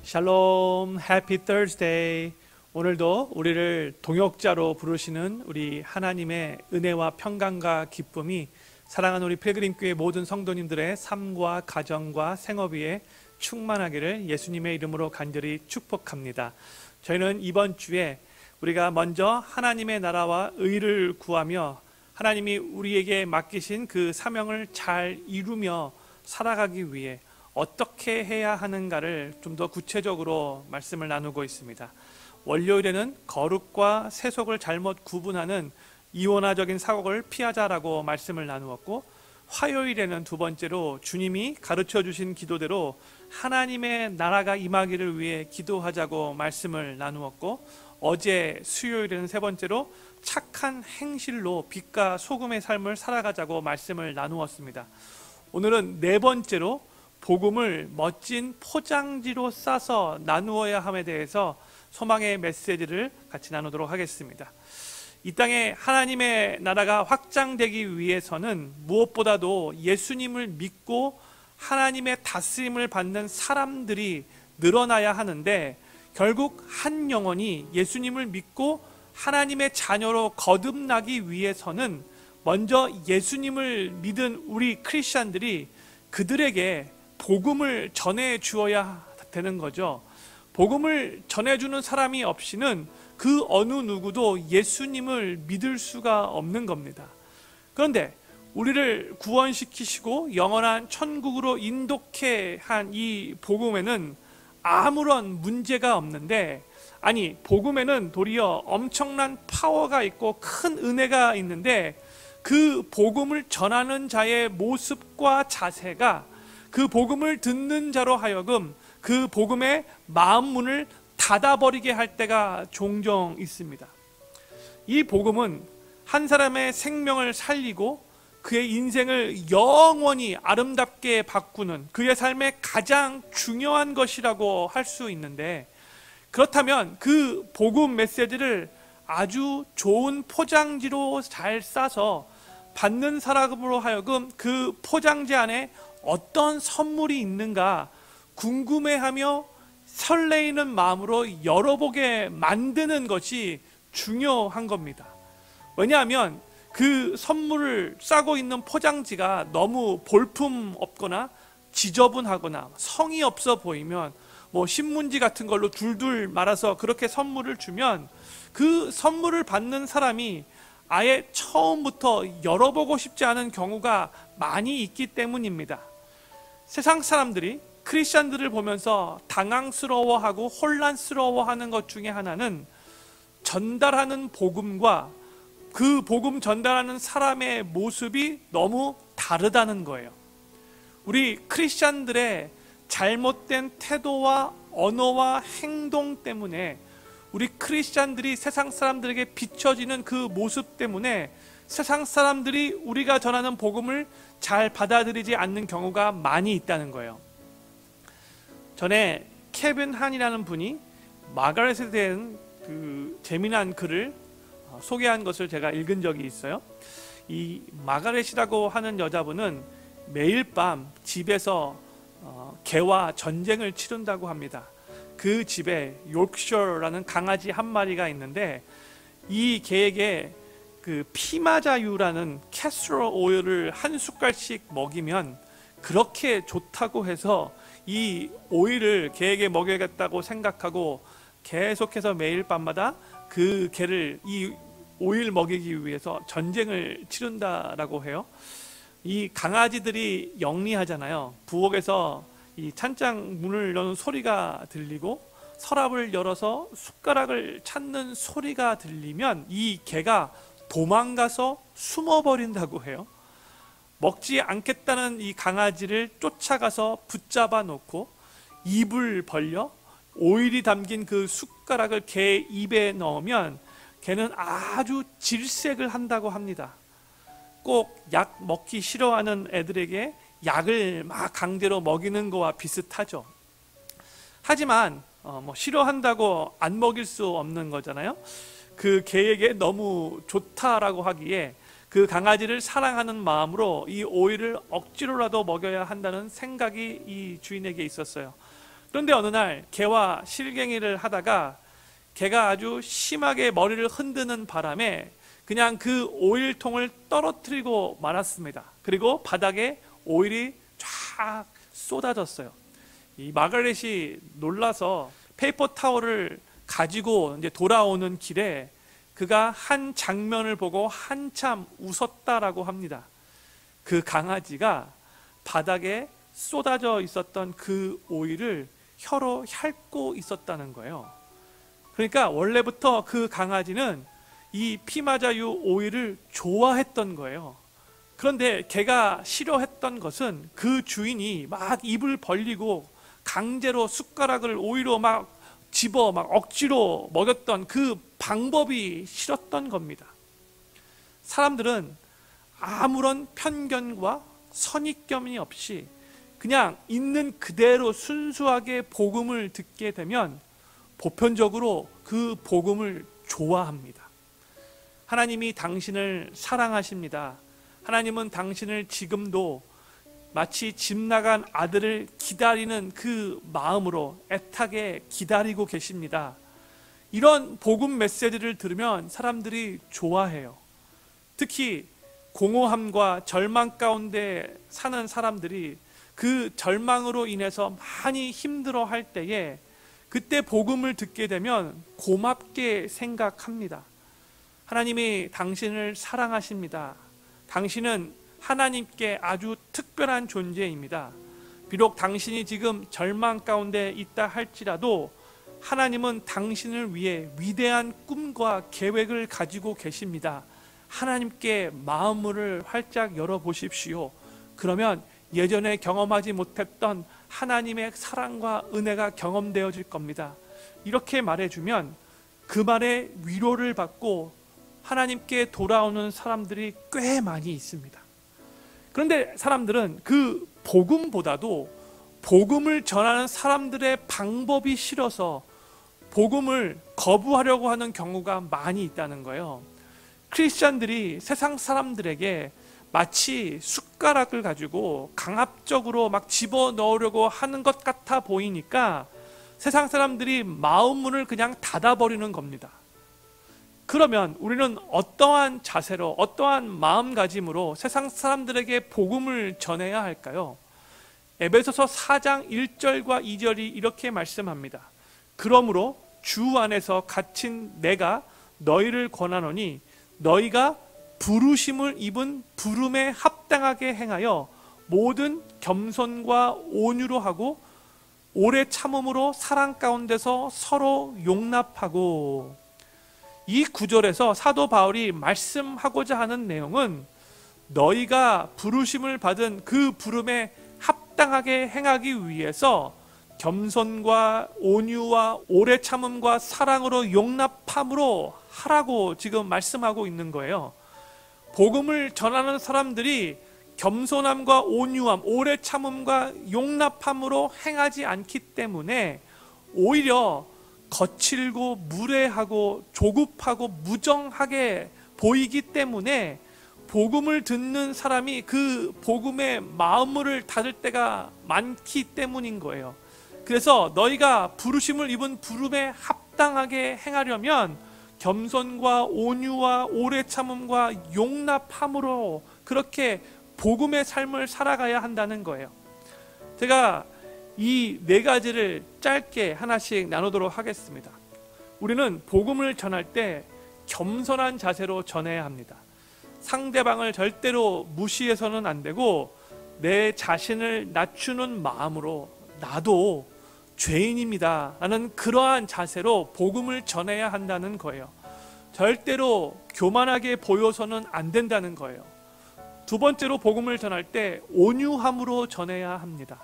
샬롬, 해피 Thursday. 오늘도 우리를 동역자로 부르시는 우리 하나님의 은혜와 평강과 기쁨이 사랑하는 우리 필그림교회 모든 성도님들의 삶과 가정과 생업 위에 충만하기를 예수님의 이름으로 간절히 축복합니다. 저희는 이번 주에 우리가 먼저 하나님의 나라와 의를 구하며 하나님이 우리에게 맡기신 그 사명을 잘 이루며 살아가기 위해 어떻게 해야 하는가를 좀 더 구체적으로 말씀을 나누고 있습니다. 월요일에는 거룩과 세속을 잘못 구분하는 이원화적인 사고를 피하자라고 말씀을 나누었고, 화요일에는 두 번째로 주님이 가르쳐 주신 기도대로 하나님의 나라가 임하기를 위해 기도하자고 말씀을 나누었고, 어제 수요일에는 세 번째로 착한 행실로 빛과 소금의 삶을 살아가자고 말씀을 나누었습니다. 오늘은 네 번째로 복음을 멋진 포장지로 싸서 나누어야 함에 대해서 소망의 메시지를 같이 나누도록 하겠습니다. 이 땅에 하나님의 나라가 확장되기 위해서는 무엇보다도 예수님을 믿고 하나님의 다스림을 받는 사람들이 늘어나야 하는데, 결국 한 영혼이 예수님을 믿고 하나님의 자녀로 거듭나기 위해서는 먼저 예수님을 믿은 우리 크리스찬들이 그들에게 복음을 전해 주어야 되는 거죠. 복음을 전해주는 사람이 없이는 그 어느 누구도 예수님을 믿을 수가 없는 겁니다. 그런데 우리를 구원시키시고 영원한 천국으로 인도케 한 이 복음에는 아무런 문제가 없는데, 아니, 복음에는 도리어 엄청난 파워가 있고 큰 은혜가 있는데, 그 복음을 전하는 자의 모습과 자세가 그 복음을 듣는 자로 하여금 그 복음의 마음 문을 닫아버리게 할 때가 종종 있습니다. 이 복음은 한 사람의 생명을 살리고 그의 인생을 영원히 아름답게 바꾸는 그의 삶의 가장 중요한 것이라고 할 수 있는데, 그렇다면 그 복음 메시지를 아주 좋은 포장지로 잘 싸서 받는 사람으로 하여금 그 포장지 안에 어떤 선물이 있는가 궁금해하며 설레이는 마음으로 열어보게 만드는 것이 중요한 겁니다. 왜냐하면 그 선물을 싸고 있는 포장지가 너무 볼품 없거나 지저분하거나 성의 없어 보이면, 신문지 같은 걸로 둘둘 말아서 그렇게 선물을 주면 그 선물을 받는 사람이 아예 처음부터 열어보고 싶지 않은 경우가 많이 있기 때문입니다. 세상 사람들이 크리스찬들을 보면서 당황스러워하고 혼란스러워하는 것 중에 하나는 전달하는 복음과 그 복음 전달하는 사람의 모습이 너무 다르다는 거예요. 우리 크리스찬들의 잘못된 태도와 언어와 행동 때문에, 우리 크리스찬들이 세상 사람들에게 비춰지는 그 모습 때문에 세상 사람들이 우리가 전하는 복음을 잘 받아들이지 않는 경우가 많이 있다는 거예요. 전에 케빈 한이라는 분이 마가렛에 대한 그 재미난 글을 소개한 것을 제가 읽은 적이 있어요. 이 마가렛이라고 하는 여자분은 매일 밤 집에서 개와 전쟁을 치른다고 합니다. 그 집에 요크셔라는 강아지 한 마리가 있는데, 이 개에게 그 피마자유라는 캐스터 오일을 한 숟갈씩 먹이면 그렇게 좋다고 해서 이 오일을 개에게 먹여야겠다고 생각하고 계속해서 매일 밤마다 그 개를 이 오일 먹이기 위해서 전쟁을 치른다라고 해요. 이 강아지들이 영리하잖아요. 부엌에서 이 찬장 문을 여는 소리가 들리고 서랍을 열어서 숟가락을 찾는 소리가 들리면 이 개가 도망가서 숨어버린다고 해요. 먹지 않겠다는 이 강아지를 쫓아가서 붙잡아 놓고 입을 벌려 오일이 담긴 그 숟가락을 개 입에 넣으면 개는 아주 질색을 한다고 합니다. 꼭 약 먹기 싫어하는 애들에게 약을 막 강제로 먹이는 거와 비슷하죠. 하지만 싫어한다고 안 먹일 수 없는 거잖아요. 그 개에게 너무 좋다라고 하기에 그 강아지를 사랑하는 마음으로 이 오일을 억지로라도 먹여야 한다는 생각이 이 주인에게 있었어요. 그런데 어느 날 개와 실갱이를 하다가 개가 아주 심하게 머리를 흔드는 바람에 그냥 그 오일통을 떨어뜨리고 말았습니다. 그리고 바닥에 오일이 쫙 쏟아졌어요. 이 마가렛이 놀라서 페이퍼 타월을 가지고 이제 돌아오는 길에 그가 한 장면을 보고 한참 웃었다라고 합니다. 그 강아지가 바닥에 쏟아져 있었던 그 오일을 혀로 핥고 있었다는 거예요. 그러니까 원래부터 그 강아지는 이 피마자유 오일을 좋아했던 거예요. 그런데 걔가 싫어했던 것은 그 주인이 막 입을 벌리고 강제로 숟가락을 오이로 막 집어 막 억지로 먹였던 그 방법이 싫었던 겁니다. 사람들은 아무런 편견과 선입견이 없이 그냥 있는 그대로 순수하게 복음을 듣게 되면 보편적으로 그 복음을 좋아합니다. 하나님이 당신을 사랑하십니다. 하나님은 당신을 지금도 마치 집 나간 아들을 기다리는 그 마음으로 애타게 기다리고 계십니다. 이런 복음 메시지를 들으면 사람들이 좋아해요. 특히 공허함과 절망 가운데 사는 사람들이 그 절망으로 인해서 많이 힘들어할 때에 그때 복음을 듣게 되면 고맙게 생각합니다. 하나님이 당신을 사랑하십니다. 당신은 하나님께 아주 특별한 존재입니다. 비록 당신이 지금 절망 가운데 있다 할지라도 하나님은 당신을 위해 위대한 꿈과 계획을 가지고 계십니다. 하나님께 마음을 활짝 열어보십시오. 그러면 예전에 경험하지 못했던 하나님의 사랑과 은혜가 경험되어질 겁니다. 이렇게 말해주면 그 말에 위로를 받고 하나님께 돌아오는 사람들이 꽤 많이 있습니다. 그런데 사람들은 그 복음보다도 복음을 전하는 사람들의 방법이 싫어서 복음을 거부하려고 하는 경우가 많이 있다는 거예요. 크리스찬들이 세상 사람들에게 마치 숟가락을 가지고 강압적으로 막 집어넣으려고 하는 것 같아 보이니까 세상 사람들이 마음문을 그냥 닫아버리는 겁니다. 그러면 우리는 어떠한 자세로, 어떠한 마음가짐으로 세상 사람들에게 복음을 전해야 할까요? 에베소서 4장 1절과 2절이 이렇게 말씀합니다. 그러므로 주 안에서 갇힌 내가 너희를 권하노니 너희가 부르심을 입은 부름에 합당하게 행하여 모든 겸손과 온유로 하고 오래 참음으로 사랑 가운데서 서로 용납하고. 이 구절에서 사도 바울이 말씀하고자 하는 내용은 너희가 부르심을 받은 그 부름에 합당하게 행하기 위해서 겸손과 온유와 오래 참음과 사랑으로 용납함으로 하라고 지금 말씀하고 있는 거예요. 복음을 전하는 사람들이 겸손함과 온유함, 오래 참음과 용납함으로 행하지 않기 때문에 오히려 거칠고 무례하고 조급하고 무정하게 보이기 때문에 복음을 듣는 사람이 그 복음의 마음을 닫을 때가 많기 때문인 거예요. 그래서 너희가 부르심을 입은 부름에 합당하게 행하려면 겸손과 온유와 오래 참음과 용납함으로 그렇게 복음의 삶을 살아가야 한다는 거예요. 제가 이 네 가지를 짧게 하나씩 나누도록 하겠습니다. 우리는 복음을 전할 때 겸손한 자세로 전해야 합니다. 상대방을 절대로 무시해서는 안 되고 내 자신을 낮추는 마음으로 나도 죄인입니다 라는 그러한 자세로 복음을 전해야 한다는 거예요. 절대로 교만하게 보여서는 안 된다는 거예요. 두 번째로 복음을 전할 때 온유함으로 전해야 합니다.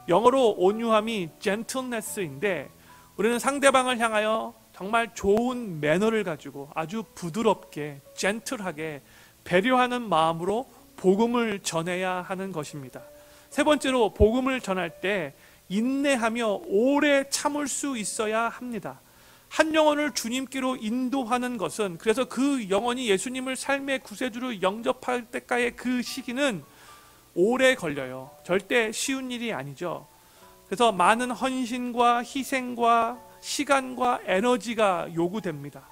영어로 온유함이 gentleness인데 우리는 상대방을 향하여 정말 좋은 매너를 가지고 아주 부드럽게 젠틀하게 배려하는 마음으로 복음을 전해야 하는 것입니다. 세 번째로 복음을 전할 때 인내하며 오래 참을 수 있어야 합니다. 한 영혼을 주님께로 인도하는 것은, 그래서 그 영혼이 예수님을 삶의 구세주로 영접할 때까지의 그 시기는 오래 걸려요. 절대 쉬운 일이 아니죠. 그래서 많은 헌신과 희생과 시간과 에너지가 요구됩니다.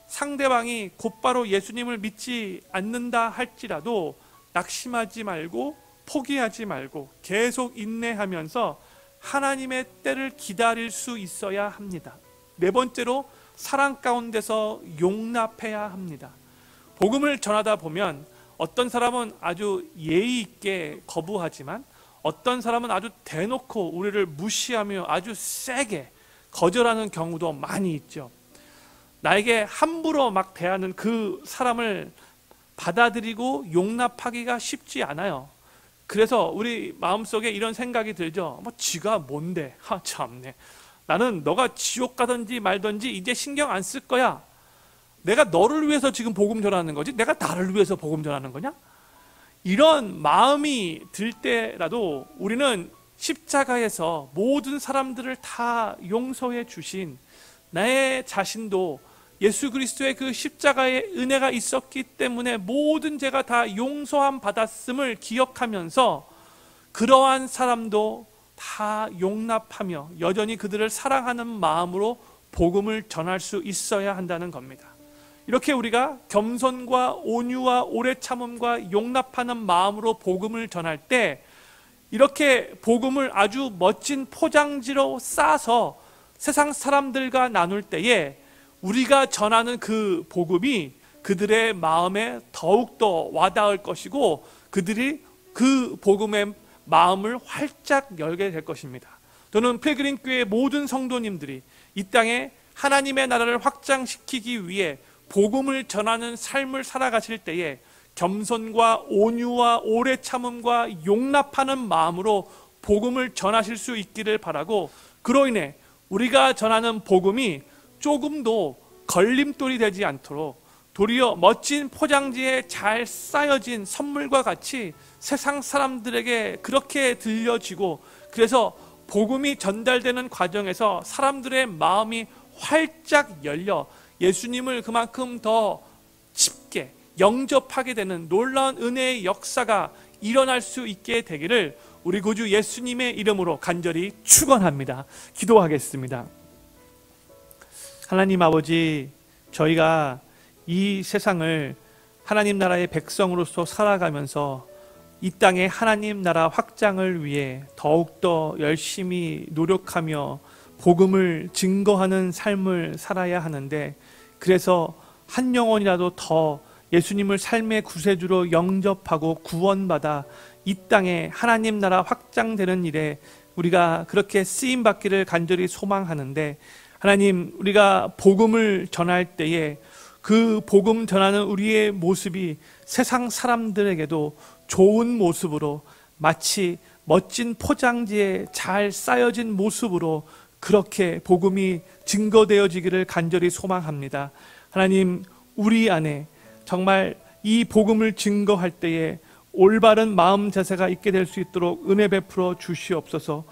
상대방이 곧바로 예수님을 믿지 않는다 할지라도 낙심하지 말고 포기하지 말고 계속 인내하면서 하나님의 때를 기다릴 수 있어야 합니다. 네 번째로 사랑 가운데서 용납해야 합니다. 복음을 전하다 보면 어떤 사람은 아주 예의 있게 거부하지만 어떤 사람은 아주 대놓고 우리를 무시하며 아주 세게 거절하는 경우도 많이 있죠. 나에게 함부로 막 대하는 그 사람을 받아들이고 용납하기가 쉽지 않아요. 그래서 우리 마음속에 이런 생각이 들죠. 뭐 지가 뭔데? 참네. 나는 너가 지옥 가든지 말든지 이제 신경 안 쓸 거야. 내가 너를 위해서 지금 복음 전하는 거지 내가 나를 위해서 복음 전하는 거냐? 이런 마음이 들 때라도 우리는 십자가에서 모든 사람들을 다 용서해 주신 나의 자신도 예수 그리스도의 그 십자가의 은혜가 있었기 때문에 모든 죄가 다 용서함 받았음을 기억하면서 그러한 사람도 다 용납하며 여전히 그들을 사랑하는 마음으로 복음을 전할 수 있어야 한다는 겁니다. 이렇게 우리가 겸손과 온유와 오래 참음과 용납하는 마음으로 복음을 전할 때 이렇게 복음을 아주 멋진 포장지로 싸서 세상 사람들과 나눌 때에 우리가 전하는 그 복음이 그들의 마음에 더욱더 와닿을 것이고 그들이 그 복음의 마음을 활짝 열게 될 것입니다. 저는 필그림교회 모든 성도님들이 이 땅에 하나님의 나라를 확장시키기 위해 복음을 전하는 삶을 살아가실 때에 겸손과 온유와 오래 참음과 용납하는 마음으로 복음을 전하실 수 있기를 바라고 그로 인해 우리가 전하는 복음이 조금도 걸림돌이 되지 않도록 도리어 멋진 포장지에 잘 쌓여진 선물과 같이 세상 사람들에게 그렇게 들려지고 그래서 복음이 전달되는 과정에서 사람들의 마음이 활짝 열려 예수님을 그만큼 더 깊게 영접하게 되는 놀라운 은혜의 역사가 일어날 수 있게 되기를 우리 구주 예수님의 이름으로 간절히 축원합니다. 기도하겠습니다. 하나님 아버지, 저희가 이 세상을 하나님 나라의 백성으로서 살아가면서 이 땅의 하나님 나라 확장을 위해 더욱더 열심히 노력하며 복음을 증거하는 삶을 살아야 하는데 그래서 한 영혼이라도 더 예수님을 삶의 구세주로 영접하고 구원받아 이 땅에 하나님 나라 확장되는 일에 우리가 그렇게 쓰임받기를 간절히 소망하는데 하나님, 우리가 복음을 전할 때에 그 복음 전하는 우리의 모습이 세상 사람들에게도 좋은 모습으로 마치 멋진 포장지에 잘 쌓여진 모습으로 그렇게 복음이 증거되어지기를 간절히 소망합니다. 하나님, 우리 안에 정말 이 복음을 증거할 때에 올바른 마음 자세가 있게 될 수 있도록 은혜 베풀어 주시옵소서.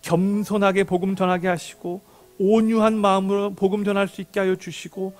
겸손하게 복음 전하게 하시고 온유한 마음으로 복음 전할 수 있게 하여 주시고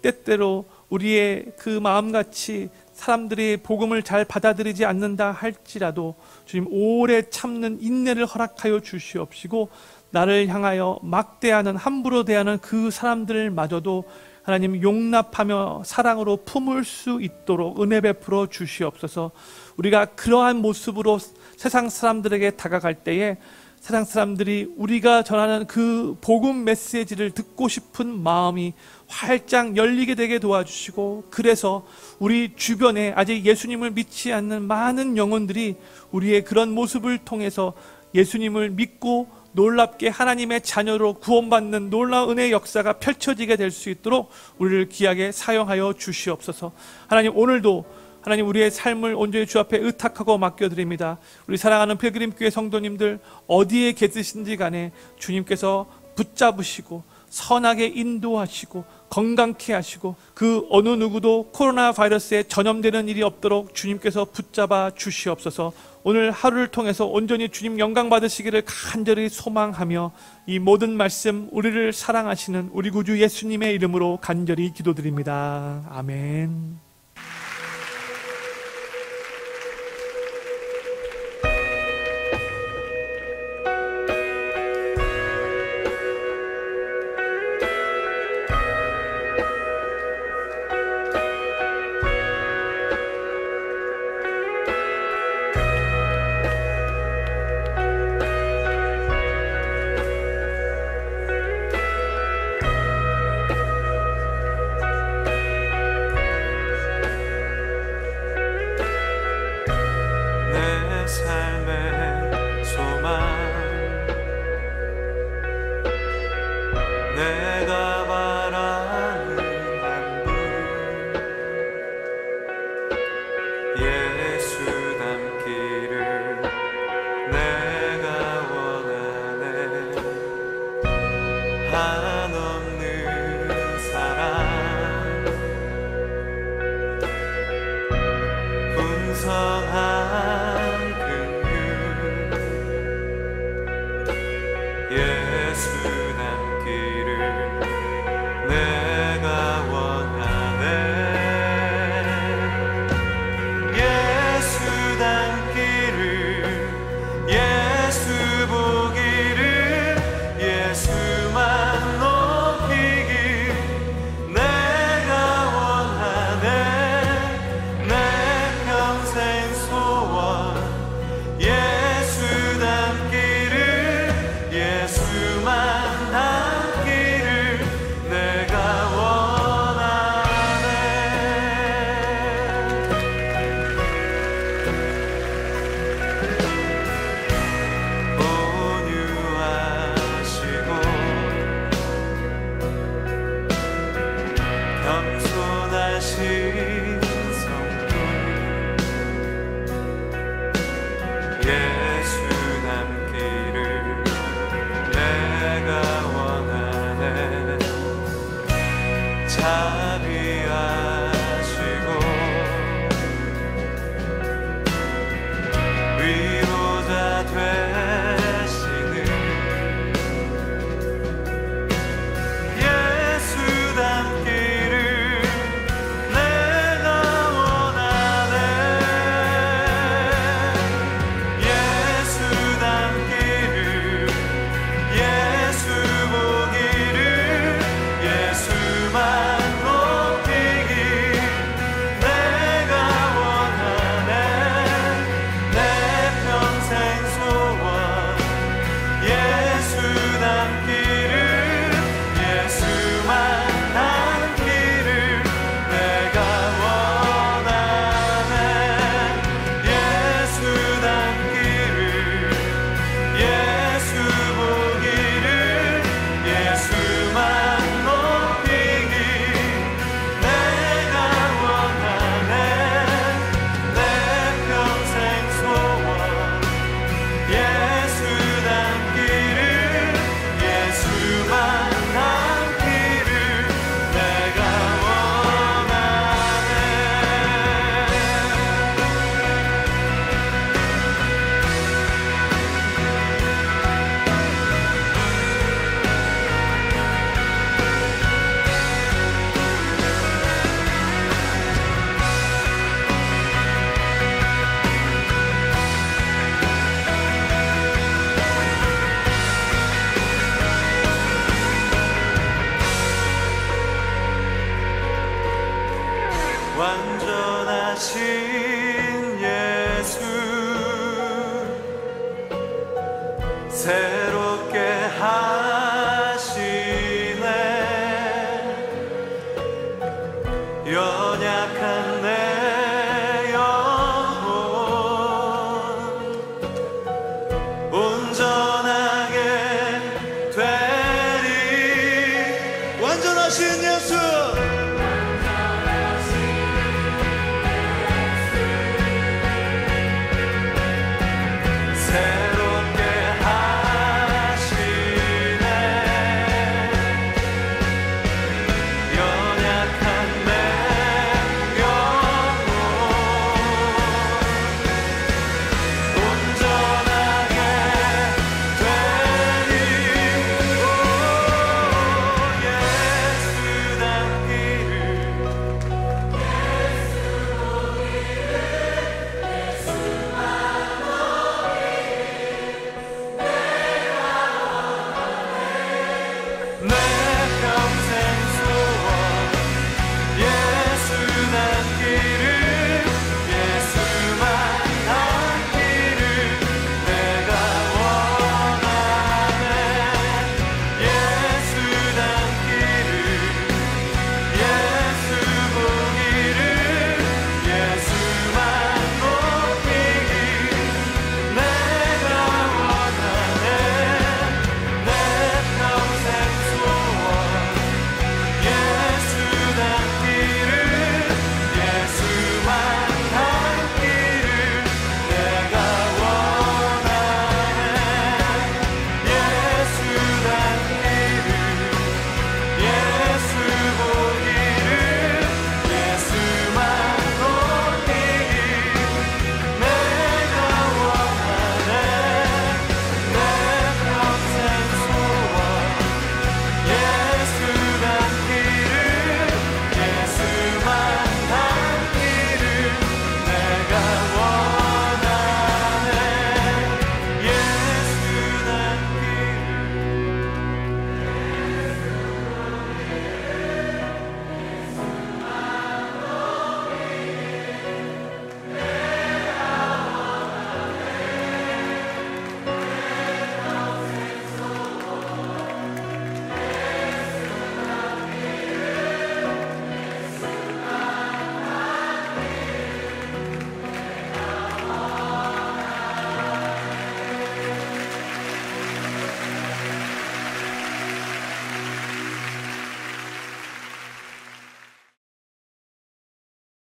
때때로 우리의 그 마음같이 사람들이 복음을 잘 받아들이지 않는다 할지라도 주님 오래 참는 인내를 허락하여 주시옵시고 나를 향하여 막대하는 함부로 대하는 그 사람들마저도 하나님 용납하며 사랑으로 품을 수 있도록 은혜 베풀어 주시옵소서. 우리가 그러한 모습으로 세상 사람들에게 다가갈 때에 세상 사람들이 우리가 전하는 그 복음 메시지를 듣고 싶은 마음이 활짝 열리게 되게 도와주시고 그래서 우리 주변에 아직 예수님을 믿지 않는 많은 영혼들이 우리의 그런 모습을 통해서 예수님을 믿고 놀랍게 하나님의 자녀로 구원받는 놀라운 은혜의 역사가 펼쳐지게 될 수 있도록 우리를 귀하게 사용하여 주시옵소서. 하나님, 오늘도 하나님 우리의 삶을 온전히 주 앞에 의탁하고 맡겨드립니다. 우리 사랑하는 필그림교회 성도님들 어디에 계시든지 간에 주님께서 붙잡으시고 선하게 인도하시고 건강케 하시고 그 어느 누구도 코로나 바이러스에 전염되는 일이 없도록 주님께서 붙잡아 주시옵소서. 오늘 하루를 통해서 온전히 주님 영광 받으시기를 간절히 소망하며 이 모든 말씀 우리를 사랑하시는 우리 구주 예수님의 이름으로 간절히 기도드립니다. 아멘. 내가 바라는 한 분, 예수 닮기를 내가 원하네. 한없는 사랑, 풍성한 긍휼, 예수 닮기를 내가 원하네. 예수 닮기를, 예수 보기를, 예수만 높이길 내가 원하네. 내 평생 소원, 예수 닮기를, 예수만 닮기를 내가 원하네. 온유하시고 겸손하신 성품, 예수 닮기를 내가 원하네. 자비하시고 위로자 되시는 예수 닮기를 내가 원하네. 예수 닮기를, 예수 보기를, 예수만 높이길 내가 원하네. 내 평생 소원, 예수 닮기를, 예수만 닮기를 내가 원하네. 예수 닮기를, 예수 보기를, 예수만 높이길 내가 원하네. 내 평생 소원, 예수 닮기를, 예수만 닮기를 내가 원하네. 완전하신 예수, 새롭게 하시네. 연약한 내 영혼 온전하게 되리. 완전하신 예수,